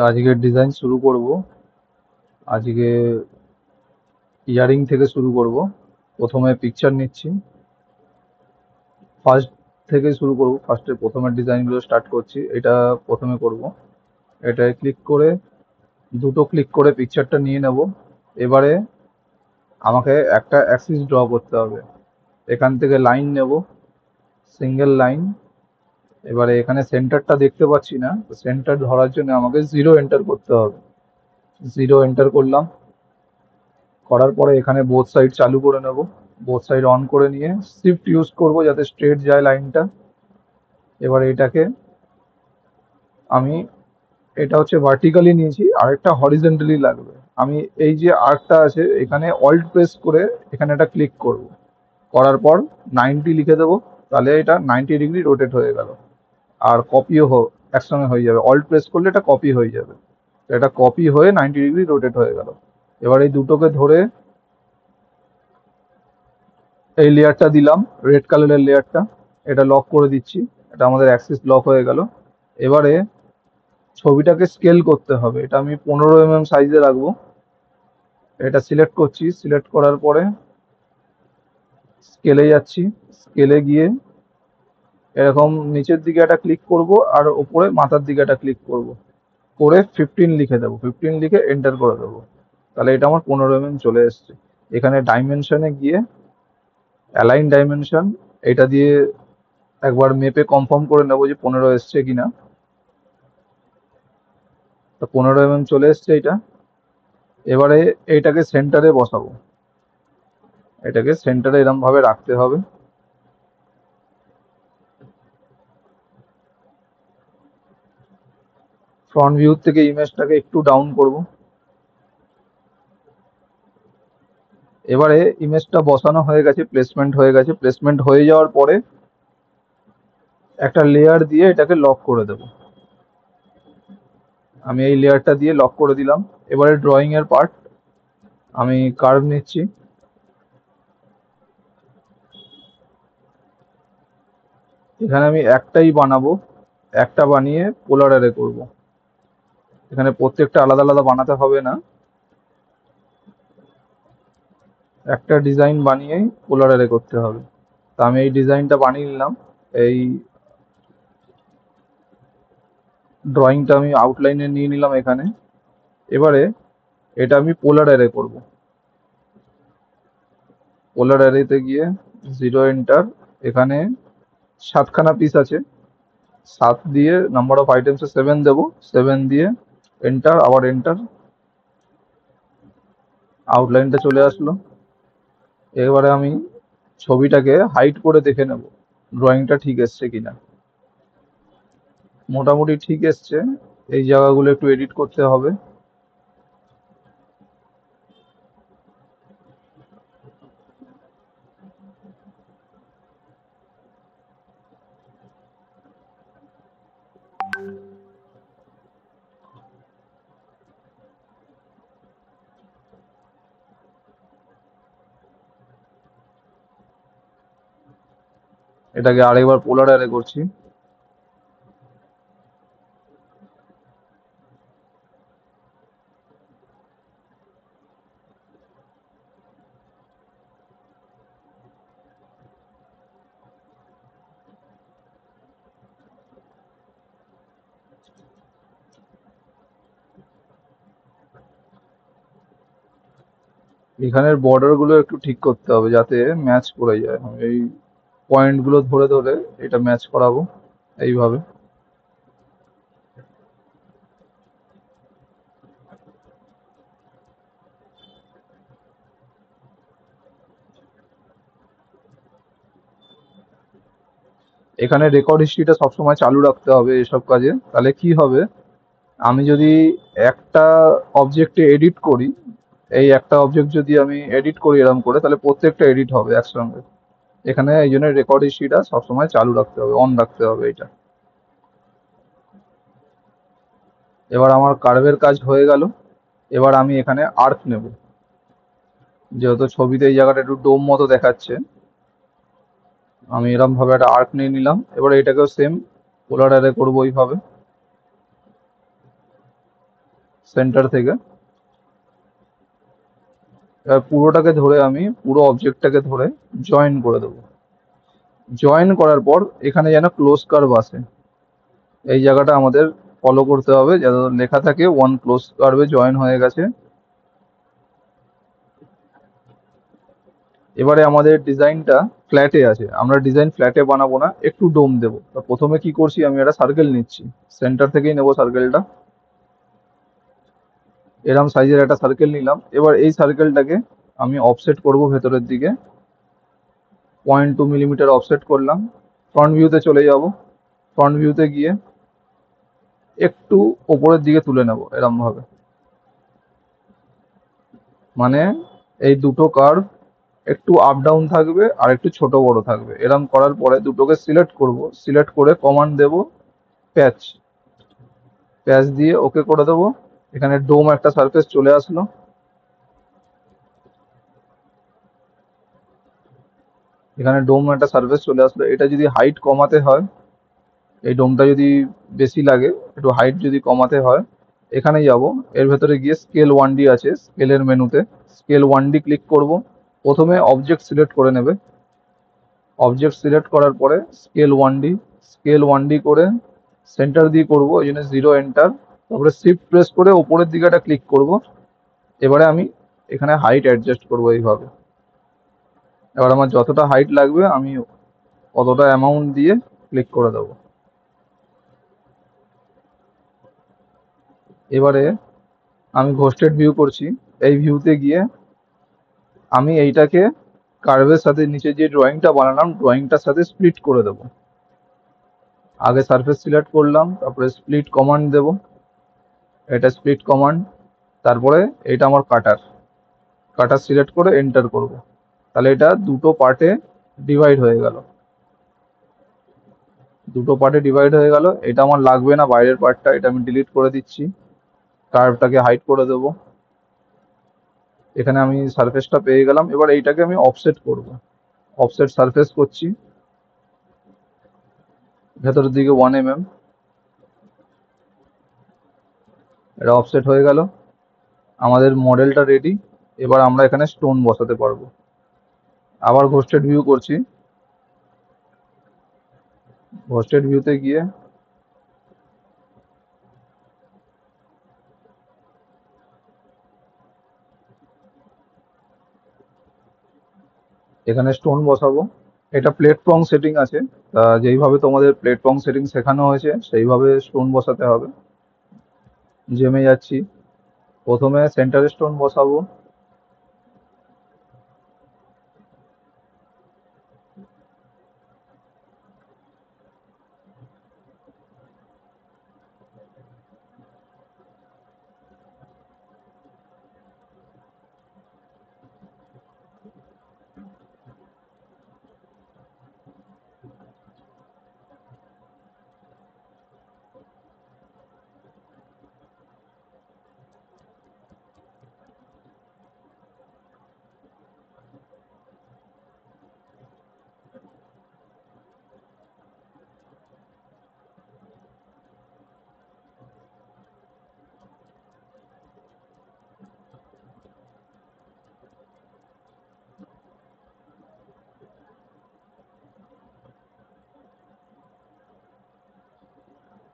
আজকের ডিজাইন শুরু করব। আজকে ইয়ারিং থেকে শুরু করব। প্রথমে পিকচার নিচ্ছি, ফার্স্ট থেকে শুরু করব। ফার্স্টে প্রথমের ডিজাইনগুলো স্টার্ট করছি। এটা প্রথমে করব। এটায় ক্লিক করে, দুটো ক্লিক করে পিকচারটা নিয়ে নেব। এবারে আমাকে একটা অ্যাক্সিস ড্র করতে হবে। এখান থেকে লাইন নেব, সিঙ্গেল লাইন। এবারে এখানে সেন্টারটা দেখতে পাচ্ছি না, সেন্টার ধরার জন্য আমাকে 0 এন্টার করতে হবে। 0 এন্টার করলাম। করার পরে এখানে বোথ সাইড চালু করে নেব। বোথ সাইড অন করে নিয়ে শিফট ইউজ করব যাতে স্ট্রেট যায় লাইনটা। এবার এটাকে আমি, এটা হচ্ছে ভার্টিক্যালি নিয়েছি, আরেকটা হরিজন্টালি লাগবে। আমি এই যে আর্কটা আছে এখানে অল্ট প্রেস করে এখানে একটা ক্লিক করব। করার পর 90 লিখে দেবো, তাহলে এটা 90 ডিগ্রি রোটেট হয়ে গেল। আর কপিও একসঙ্গে হয়ে যাবে। অল্ট প্রেস করলে এটা কপি হয়ে যাবে। তো এটা কপি হয়ে 90 ডিগ্রি রোটেট হয়ে গেল। এবার এই দুটোকে ধরে এই লেয়ারটা দিলাম, রেড কালারের লেয়ারটা, এটা লক করে দিচ্ছি। এটা আমাদের অ্যাক্সিস লক হয়ে গেল। এবারে ছবিটাকে স্কেল করতে হবে। এটা আমি 15 mm সাইজে রাখবো। এটা সিলেক্ট করছি, সিলেক্ট করার পরে স্কেলে যাচ্ছি। স্কেলে গিয়ে এরকম নিচের দিকে একটা ক্লিক করব, আর ওপরে মাথার দিকে একটা ক্লিক করব, করে 15 লিখে দেবো। 15 লিখে এন্টার করে দেবো। তাহলে এটা আমার 15 mm চলে এসছে। এখানে ডাইমেনশনে গিয়ে অ্যালাইন ডাইমেনশন, এটা দিয়ে একবার মেপে কনফার্ম করে নেবো যে 15 এসছে কিনা। তো 15 mm চলে এসছে এটা। এবারে এইটাকে সেন্টারে বসাবো। এটাকে সেন্টারে এরম ভাবে রাখতে হবে। ফ্রন্ট ভিউ থেকে ইমেজটাকে একটু ডাউন করব। এবারে ইমেজটা বসানো হয়ে গেছে, প্লেসমেন্ট হয়ে গেছে। প্লেসমেন্ট হয়ে যাওয়ার পরে একটা লেয়ার দিয়ে এটাকে লক করে দেব। আমি এই লেয়ারটা দিয়ে লক করে দিলাম। এবারে ড্রয়িং এর পার্ট, আমি কার্ভ নিচ্ছি। এখানে আমি একটাই বানাবো, একটা বানিয়ে পোলার অ্যারে করব। এখানে প্রত্যেকটা আলাদা আলাদা বানাতে হবে না, একটা ডিজাইন বানিয়েই পোলার অ্যারে করতে হবে। তা আমি এই ডিজাইনটা বানিয়ে নিলাম। এই ড্রয়িংটা আমি আউটলাইনে নিয়ে নিলাম এখানে। এবারে এটা আমি পোলার অ্যারে করব। পোলার অ্যারেতে গিয়ে 0 এন্টার। এখানে 7খানা পিস আছে, 7 দিয়ে নাম্বার অফ আইটেমসে 7 দেবো। 7 দিয়ে এন্টার, আবার এন্টার। আউটলাইনটা চলে আসলো। এবারে আমি ছবিটাকে হাইড করে দেখে নেব ড্রয়িংটা ঠিক এসছে কিনা। মোটামুটি ঠিক এসছে। এই জায়গাগুলো একটু এডিট করতে হবে। এটাকে আরেকবার পোলার অ্যারে করছি। এখানের বর্ডার গুলো একটু ঠিক করতে হবে যাতে ম্যাচ করে যায়। আমি এই পয়েন্ট গুলো ধরে ধরে এটা ম্যাচ করাবো এইভাবে। এখানে রেকর্ড হিস্ট্রিটা সবসময় চালু রাখতে হবে এসব কাজে। তাহলে কি হবে, আমি যদি একটা অবজেক্টে এডিট করি, এই একটা অবজেক্ট যদি আমি এডিট করি এরকম করে, তাহলে প্রত্যেকটা এডিট হবে একসঙ্গে। এখানে এই জন্য রেকর্ড হিস্ট্রিটা সবসময় চালু রাখতে হবে, অন রাখতে হবে এটা। এবার আমার কার্ভের কাজ হয়ে গেল। এবার আমি এখানে আর্ক নেব। যেহেতু ছবিতে এই জায়গাটা একটু ডোম মতো দেখাচ্ছে, আমি এরকম ভাবে একটা আর্ক নিয়ে নিলাম। এবার এটাকেও সেম পোলার অ্যারে করবো ওইভাবে। সেন্টার থেকে। এবার পুরোটাকে ধরে আমি পুরো অবজেক্টটাকে ধরে জয়েন করে দেবো। জয়েন করার পর এখানে যেন ক্লোজ কার্ভ আসে, এই জায়গাটা আমাদের ফলো করতে হবে, যাতে লেখা থাকে ওয়ান ক্লোজ কার্ভে জয়েন হয়ে গেছে। এবারে আমাদের ডিজাইনটা ফ্ল্যাটে আছে, আমরা ডিজাইন ফ্ল্যাটে বানাবো না, একটু ডোম দেবো। তো প্রথমে কি করছি, আমি একটা সার্কেল নিচ্ছি, সেন্টার থেকেই নেবো সার্কেলটা। এরম সাইজের একটা সার্কেল নিলাম। এবার এই সার্কেলটাকে আমি অফসেট করব ভেতরের দিকে, 0.2 মিলিমিটার অফসেট করলাম। ফ্রন্ট ভিউতে চলে যাব, ফ্রন্ট ভিউতে গিয়ে একটু ওপরের দিকে তুলে নেব এরম ভাবে, মানে এই দুটো কার্ভ একটু আপ ডাউন থাকবে আর একটু ছোট বড় থাকবে। এরম করার পরে দুটোকে সিলেক্ট করব, সিলেক্ট করে কমান্ড দেব প্যাচ, প্যাচ দিয়ে ওকে করে দেবো। এখানে ডোম একটা সারফেস চলে আসলো। এখানে ডোম একটা সারফেস চলে আসলো। এটা যদি হাইট কমাতে হয়, এই ডোমটা যদি বেশি লাগে, একটু হাইট যদি কমাতে হয়, এখানে যাব, এর ভেতরে গিয়ে স্কেল 1D আছে, স্কেলের মেনুতে স্কেল 1D ক্লিক করব। প্রথমে অবজেক্ট সিলেক্ট করে নেবে, অবজেক্ট সিলেক্ট করার পরে স্কেল 1D করে সেন্টার দিয়ে করব, ওই জন্য 0 এন্টার, তারপরে শিফট প্রেস করে ওপরের দিকে একটা ক্লিক করব। এবারে আমি এখানে হাইট অ্যাডজাস্ট করব এইভাবে। এবার আমার যতটা হাইট লাগবে আমি অতটা অ্যামাউন্ট দিয়ে ক্লিক করে দেবো। এবারে আমি ঘোস্টেড ভিউ করছি, এই ভিউতে গিয়ে আমি এইটাকে কার্ভের সাথে নিচে যে ড্রয়িংটা বানালাম ড্রয়িংটার সাথে স্প্লিট করে দেবো। আগে সারফেস সিলেক্ট করলাম, তারপরে স্প্লিট কমান্ড দেব, এটা স্প্লিট কমান্ড। তারপরে এটা আমার কাটার, কাটার সিলেক্ট করে এন্টার করব। তাহলে এটা দুটো পার্টে ডিভাইড হয়ে গেল, দুটো পার্টে ডিভাইড হয়ে গেল। এটা আমার লাগবে না, বাইরের পার্টটা, এটা আমি ডিলিট করে দিচ্ছি। কার্ভটাকে হাইড করে দেবো। এখানে আমি সারফেসটা পেয়ে গেলাম। এবার এইটাকে আমি অফসেট করব, অফসেট সারফেস করছি ভেতরের দিকে 1 mm। এটা অফসেট হয়ে গেল, আমাদের মডেলটা রেডি। এবার আমরা এখানে স্টোন বসাতে পারবো। আবার ঘোস্টেড ভিউ করছি, ঘোস্টেড ভিউতে গিয়ে এখানে স্টোন বসাবো। এটা প্লেটফর্ম সেটিং আছে, তা যেইভাবে তোমাদের প্লেটফর্ম সেটিং শেখানো হয়েছে সেইভাবে স্টোন বসাতে হবে। জেমে যাচ্ছি, প্রথমে সেন্টারে স্টোন বসাবো।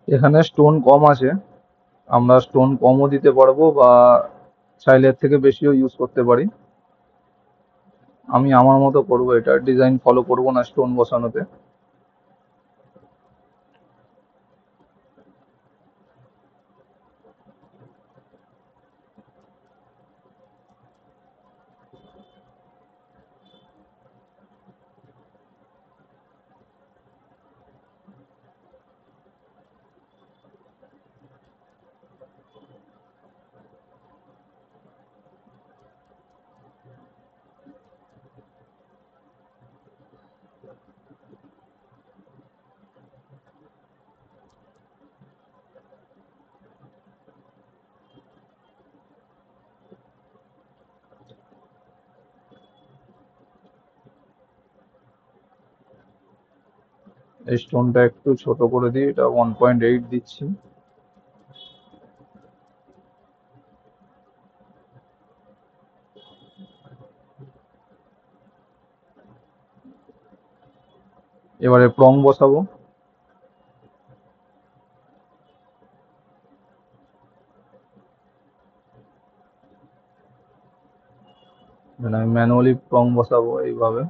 এখানে স্টোন কম আছে, আমরা স্টোন কমও দিতে পারবো বা চাইলে এর থেকে বেশিও ইউজ করতে পারি। আমি আমার মতো করবো, এটা ডিজাইন ফলো করবো না স্টোন বসানোতে। এই স্টোনটা একটু ছোট করে দিই, এটা 1.8 দিচ্ছি। এবারে প্রং বসাবো। মানে আমি ম্যানুয়ালি প্রং বসাবো এইভাবে।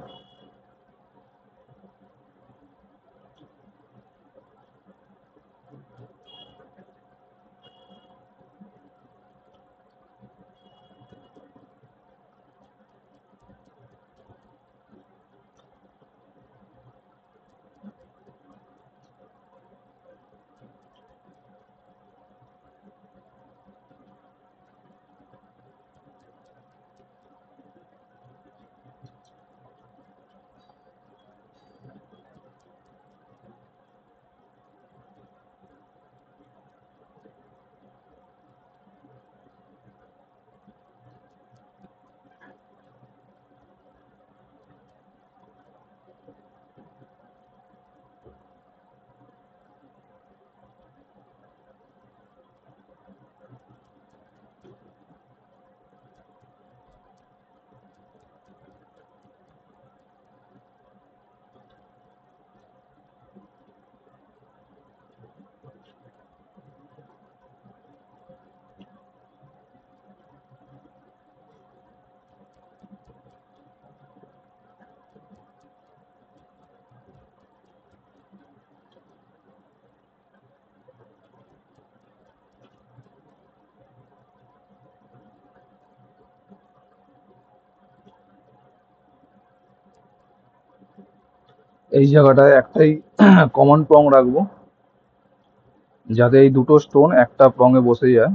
এই জায়গাটায় একটাই কমন প্রং রাখবো, যাতে এই দুটো স্টোন একটা প্রং এ বসে যায়,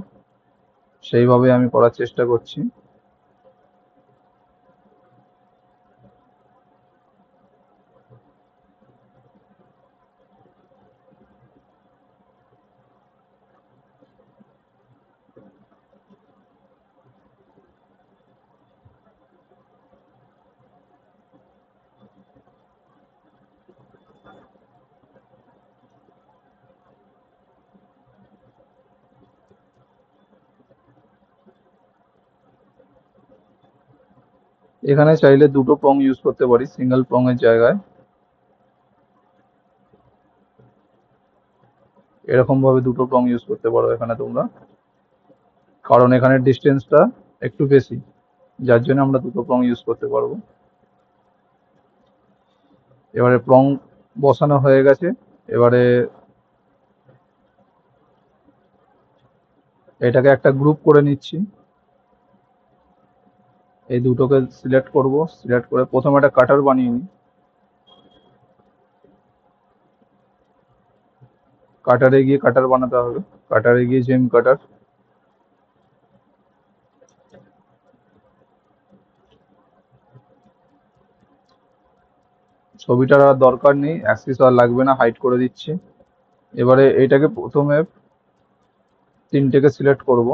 সেইভাবে আমি করার চেষ্টা করছি। এখানে চাইলে দুটো প্রং ইউজ করতে পারি সিঙ্গেল প্রং এর জায়গায়। এরকম ভাবে দুটো প্রং ইউজ করতে পারো এখানে তোমরা, কারণ এখানে ডিস্টেন্সটা একটু বেশি, যার জন্য আমরা দুটো প্রং ইউজ করতে পারবো। এবারে প্রং বসানো হয়ে গেছে। এবারে এটাকে একটা গ্রুপ করে নিচ্ছি। এই দুটোকে সিলেক্ট করব, সিলেক্ট করে প্রথমে একটা কাটার বানিয়ে নিই। কাটারে গিয়ে কাটার বানাতে হবে, কাটারে গিয়ে জেম কাটার। ছবিটার আর দরকার নেই, অ্যাক্সিস আর লাগবে না, হাইড করে দিচ্ছি। এবারে এটাকে প্রথমে তিনটেকে সিলেক্ট করব।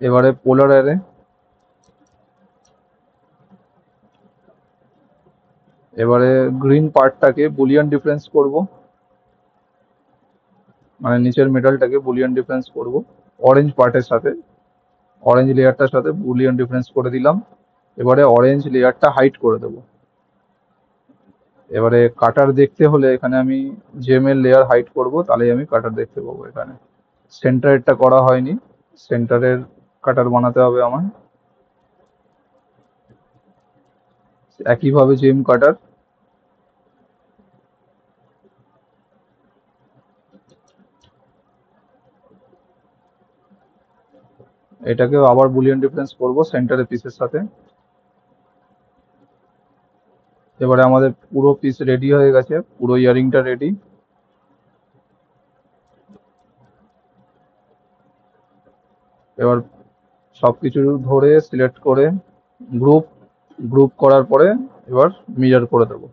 এবারে পোলার অ্যারে, এবারে গ্রিন পার্টটাকে বুলিয়ান ডিফারেন্স করব, মানে নিচের মেটালটাকে বুলিয়ান ডিফারেন্স করব অরেঞ্জ পার্টের সাথে, অরেঞ্জ লেয়ারটার সাথে বুলিয়ান ডিফারেন্স করে দিলাম। এবারে অরেঞ্জ লেয়ারটা হাইড করে দেব। এবারে কাটার দেখতে হলে এখানে আমি জেমের লেয়ার হাইড করব, তাহলেই আমি কাটার দেখতে পাবো। এখানে সেন্টারেরটা করা হয়নি, সেন্টারের কাটার বানাতে হবে আমার। একইভাবে জেম কাটার, এটাকেও আবার বুলিয়ান ডিফারেন্স করব সেন্টারের পিসের সাথে। এবারে আমাদের পুরো পিস রেডি হয়ে গেছে, পুরো ইয়ারিংটা রেডি। এবার সবকিছু ধরে সিলেক্ট করে গ্রুপ, গ্রুপ করার পরে এবার মিরর করে দেবো।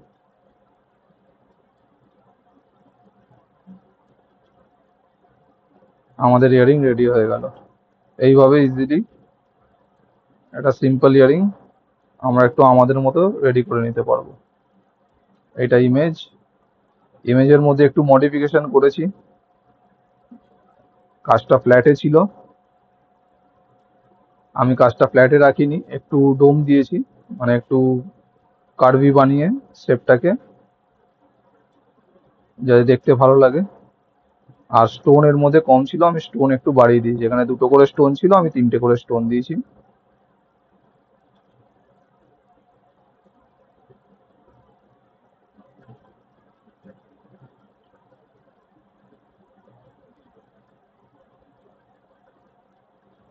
আমাদের ইয়ারিং রেডি হয়ে গেল। এইভাবে ইজিলি একটা সিম্পল ইয়ারিং আমরা একটু আমাদের মতো রেডি করে নিতে পারবো। এটা ইমেজ, ইমেজের মধ্যে একটু মডিফিকেশন করেছি। কাজটা ফ্ল্যাটে ছিল, আমি কাজটা ফ্ল্যাটে রাখিনি, একটু ডোম দিয়েছি, মানে একটু কার্ভি বানিয়ে শেপটাকে যাতে দেখতে ভালো লাগে। আর স্টোন এর মধ্যে কম ছিল, আমি স্টোন একটু বাড়িয়ে দিয়েছি, যেখানে দুটো করে স্টোন ছিল আমি তিনটে করে স্টোন দিয়েছি।